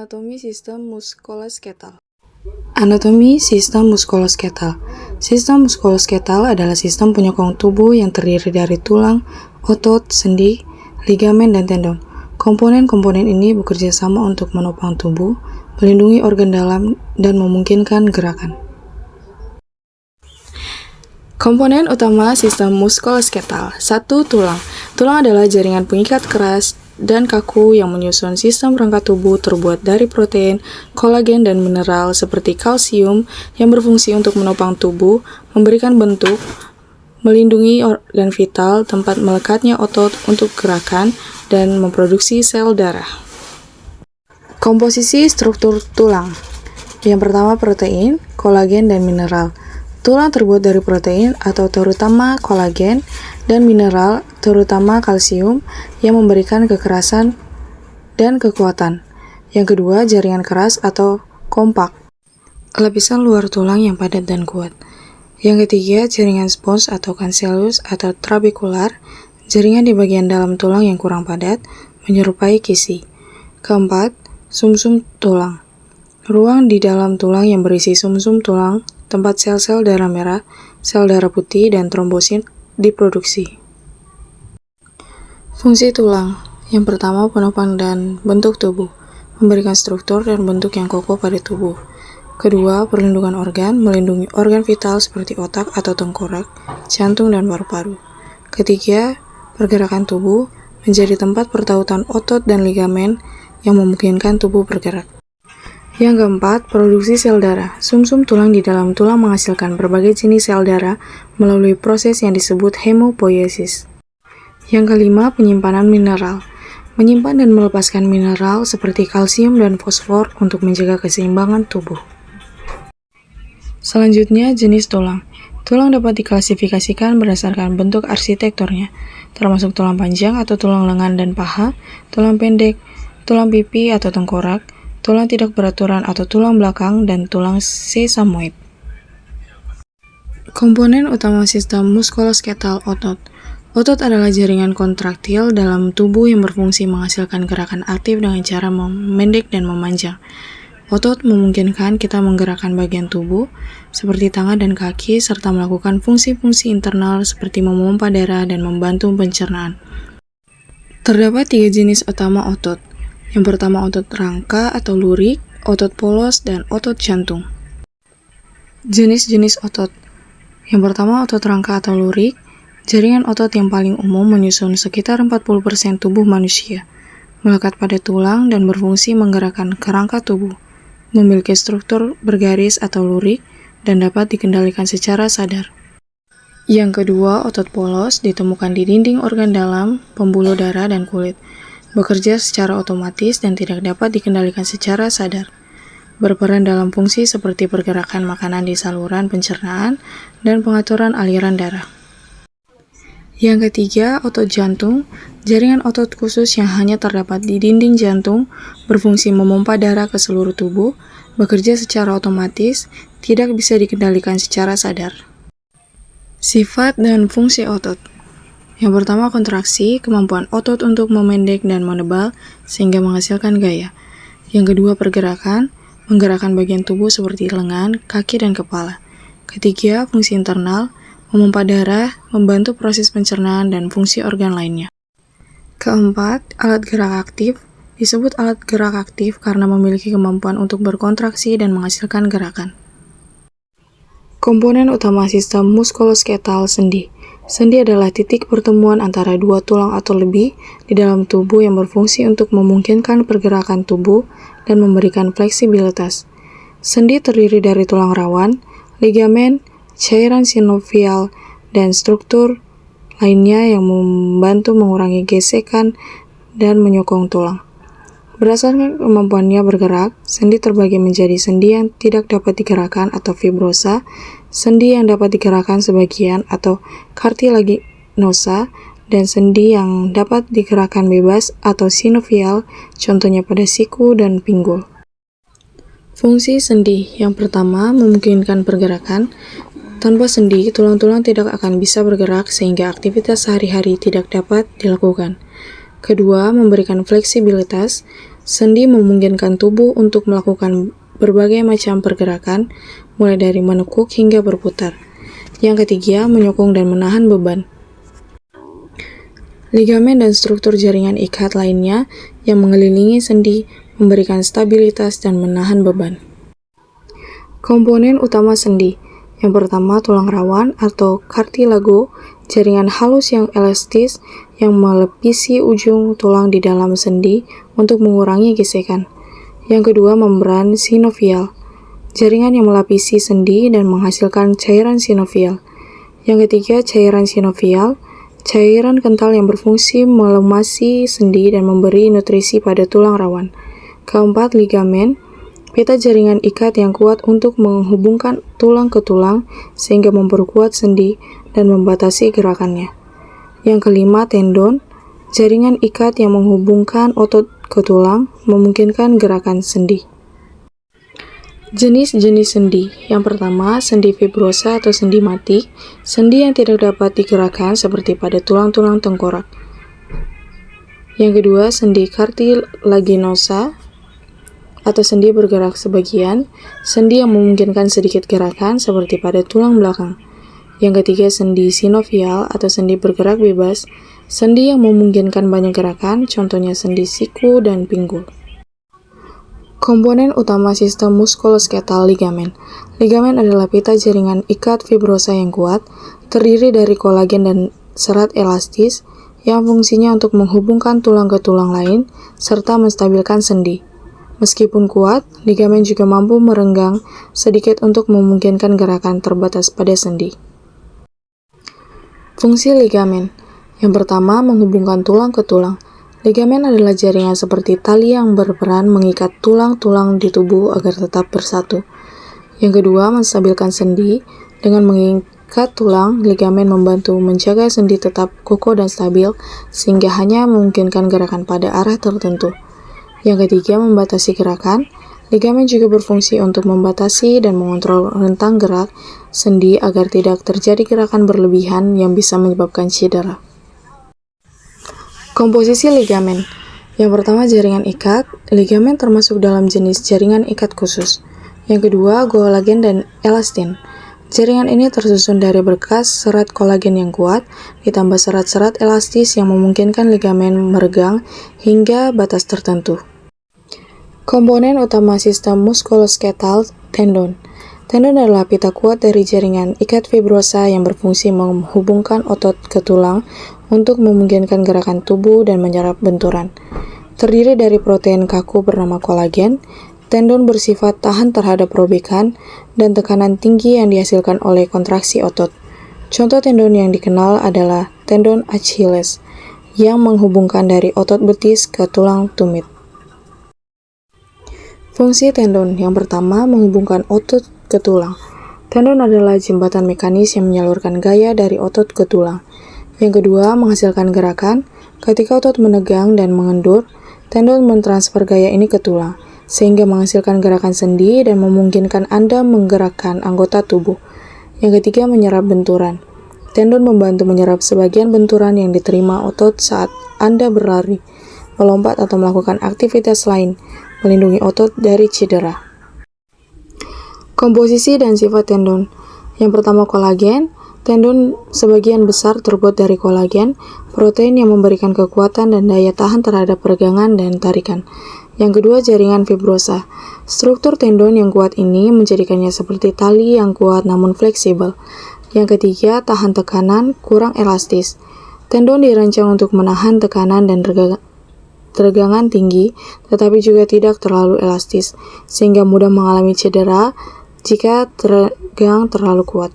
Anatomi sistem muskuloskeletal. Anatomi sistem muskuloskeletal. Sistem muskuloskeletal adalah sistem penyokong tubuh yang terdiri dari tulang, otot, sendi, ligamen, dan tendon. Komponen-komponen ini bekerja sama untuk menopang tubuh, melindungi organ dalam, dan memungkinkan gerakan. Komponen utama sistem muskuloskeletal. 1. Tulang. Tulang adalah jaringan pengikat keras dan kaku yang menyusun sistem rangka tubuh terbuat dari protein, kolagen, dan mineral seperti kalsium yang berfungsi untuk menopang tubuh, memberikan bentuk, melindungi organ vital, tempat melekatnya otot untuk gerakan, dan memproduksi sel darah. Komposisi struktur tulang. Yang pertama protein, kolagen, dan mineral. Tulang terbuat dari protein atau terutama kolagen dan mineral terutama kalsium yang memberikan kekerasan dan kekuatan. Yang kedua, jaringan keras atau kompak. Lapisan luar tulang yang padat dan kuat. Yang ketiga, jaringan spons atau cancellous atau trabekular, jaringan di bagian dalam tulang yang kurang padat, menyerupai kisi. Keempat, sumsum tulang. Ruang di dalam tulang yang berisi sumsum tulang, tempat sel-sel darah merah, sel darah putih, dan trombosit diproduksi. Fungsi tulang. Yang pertama, penopang dan bentuk tubuh, memberikan struktur dan bentuk yang kokoh pada tubuh. Kedua, perlindungan organ, melindungi organ vital seperti otak atau tengkorak, jantung, dan paru-paru. Ketiga, pergerakan tubuh, menjadi tempat pertautan otot dan ligamen yang memungkinkan tubuh bergerak. Yang keempat, produksi sel darah. Sumsum tulang di dalam tulang menghasilkan berbagai jenis sel darah melalui proses yang disebut hemopoiesis. Yang kelima, penyimpanan mineral. Menyimpan dan melepaskan mineral seperti kalsium dan fosfor untuk menjaga keseimbangan tubuh. Selanjutnya, jenis tulang. Tulang dapat diklasifikasikan berdasarkan bentuk arsitekturnya, termasuk tulang panjang atau tulang lengan dan paha, tulang pendek, tulang pipi atau tengkorak, tulang tidak beraturan atau tulang belakang, dan tulang sesamoid. Komponen utama sistem muskuloskeletal otot. Otot adalah jaringan kontraktil dalam tubuh yang berfungsi menghasilkan gerakan aktif dengan cara memendek dan memanjang. Otot memungkinkan kita menggerakkan bagian tubuh, seperti tangan dan kaki, serta melakukan fungsi-fungsi internal seperti memompa darah dan membantu pencernaan. Terdapat 3 jenis utama otot. Yang pertama, otot rangka atau lurik, otot polos, dan otot jantung. Jenis-jenis otot. Yang pertama, otot rangka atau lurik, jaringan otot yang paling umum menyusun sekitar 40% tubuh manusia, melekat pada tulang dan berfungsi menggerakkan kerangka tubuh, memiliki struktur bergaris atau lurik, dan dapat dikendalikan secara sadar. Yang kedua, otot polos ditemukan di dinding organ dalam, pembuluh darah, dan kulit. Bekerja secara otomatis dan tidak dapat dikendalikan secara sadar. Berperan dalam fungsi seperti pergerakan makanan di saluran pencernaan dan pengaturan aliran darah. Yang ketiga, otot jantung, jaringan otot khusus yang hanya terdapat di dinding jantung, berfungsi memompa darah ke seluruh tubuh, bekerja secara otomatis, tidak bisa dikendalikan secara sadar. Sifat dan fungsi otot. Yang pertama, kontraksi, kemampuan otot untuk memendek dan menebal sehingga menghasilkan gaya. Yang kedua, pergerakan, menggerakkan bagian tubuh seperti lengan, kaki, dan kepala. Ketiga, fungsi internal, memompa darah, membantu proses pencernaan dan fungsi organ lainnya. Keempat, alat gerak aktif, disebut alat gerak aktif karena memiliki kemampuan untuk berkontraksi dan menghasilkan gerakan. Komponen utama sistem muskuloskeletal sendi. Sendi adalah titik pertemuan antara dua tulang atau lebih di dalam tubuh yang berfungsi untuk memungkinkan pergerakan tubuh dan memberikan fleksibilitas. Sendi terdiri dari tulang rawan, ligamen, cairan sinovial, dan struktur lainnya yang membantu mengurangi gesekan dan menyokong tulang. Berdasarkan kemampuannya bergerak, sendi terbagi menjadi sendi yang tidak dapat digerakkan atau fibrosa, sendi yang dapat digerakkan sebagian atau cartilaginosa, dan sendi yang dapat digerakkan bebas atau sinovial, contohnya pada siku dan pinggul. Fungsi sendi yang pertama memungkinkan pergerakan. Tanpa sendi, tulang-tulang tidak akan bisa bergerak sehingga aktivitas sehari-hari tidak dapat dilakukan. Kedua, memberikan fleksibilitas. Sendi memungkinkan tubuh untuk melakukan berbagai macam pergerakan, mulai dari menekuk hingga berputar. Yang ketiga, menyokong dan menahan beban. Ligamen dan struktur jaringan ikat lainnya yang mengelilingi sendi memberikan stabilitas dan menahan beban. Komponen utama sendi. Yang pertama, tulang rawan atau cartilago, jaringan halus yang elastis yang melepisi ujung tulang di dalam sendi untuk mengurangi gesekan. Yang kedua, membran sinovial, jaringan yang melapisi sendi dan menghasilkan cairan sinovial. Yang ketiga, cairan sinovial, cairan kental yang berfungsi melumasi sendi dan memberi nutrisi pada tulang rawan. Keempat, ligamen, pita jaringan ikat yang kuat untuk menghubungkan tulang ke tulang sehingga memperkuat sendi dan membatasi gerakannya. Yang kelima, tendon, jaringan ikat yang menghubungkan otot ke tulang, memungkinkan gerakan sendi. Jenis-jenis sendi. Yang pertama, sendi fibrosa atau sendi mati, sendi yang tidak dapat digerakkan seperti pada tulang-tulang tengkorak. Yang kedua, sendi cartilaginosa atau sendi bergerak sebagian, sendi yang memungkinkan sedikit gerakan seperti pada tulang belakang. Yang ketiga, sendi sinovial atau sendi bergerak bebas, sendi yang memungkinkan banyak gerakan, contohnya sendi siku dan pinggul. Komponen utama sistem muskulosketal ligamen. Ligamen adalah pita jaringan ikat fibrosa yang kuat, terdiri dari kolagen dan serat elastis, yang fungsinya untuk menghubungkan tulang ke tulang lain, serta menstabilkan sendi. Meskipun kuat, ligamen juga mampu merenggang sedikit untuk memungkinkan gerakan terbatas pada sendi. Fungsi ligamen. Yang pertama, menghubungkan tulang ke tulang. Ligamen adalah jaringan seperti tali yang berperan mengikat tulang-tulang di tubuh agar tetap bersatu. Yang kedua, menstabilkan sendi. Dengan mengikat tulang, ligamen membantu menjaga sendi tetap kokoh dan stabil, sehingga hanya memungkinkan gerakan pada arah tertentu. Yang ketiga, membatasi gerakan. Ligamen juga berfungsi untuk membatasi dan mengontrol rentang gerak sendi agar tidak terjadi gerakan berlebihan yang bisa menyebabkan cedera. Komposisi ligamen. Yang pertama, jaringan ikat. Ligamen termasuk dalam jenis jaringan ikat khusus. Yang kedua, kolagen dan elastin. Jaringan ini tersusun dari berkas serat kolagen yang kuat, ditambah serat-serat elastis yang memungkinkan ligamen meregang hingga batas tertentu. Komponen utama sistem muskulosketal, tendon. Tendon adalah pita kuat dari jaringan ikat fibrosa yang berfungsi menghubungkan otot ke tulang untuk memungkinkan gerakan tubuh dan menyerap benturan. Terdiri dari protein kaku bernama kolagen, tendon bersifat tahan terhadap robekan dan tekanan tinggi yang dihasilkan oleh kontraksi otot. Contoh tendon yang dikenal adalah tendon Achilles, yang menghubungkan dari otot betis ke tulang tumit. Fungsi tendon. Yang pertama, menghubungkan otot ke tulang. Tendon adalah jembatan mekanis yang menyalurkan gaya dari otot ke tulang. Yang kedua, menghasilkan gerakan. Ketika otot menegang dan mengendur, tendon mentransfer gaya ini ke tulang, sehingga menghasilkan gerakan sendi dan memungkinkan Anda menggerakkan anggota tubuh. Yang ketiga, menyerap benturan. Tendon membantu menyerap sebagian benturan yang diterima otot saat Anda berlari, melompat atau melakukan aktivitas lain, melindungi otot dari cedera. Komposisi dan sifat tendon. Yang pertama, kolagen. Tendon sebagian besar terbuat dari kolagen, protein yang memberikan kekuatan dan daya tahan terhadap peregangan dan tarikan. Yang kedua, jaringan fibrosa. Struktur tendon yang kuat ini menjadikannya seperti tali yang kuat namun fleksibel. Yang ketiga, tahan tekanan, kurang elastis. Tendon dirancang untuk menahan tekanan dan tegangan tinggi, tetapi juga tidak terlalu elastis, sehingga mudah mengalami cedera jika tegang terlalu kuat.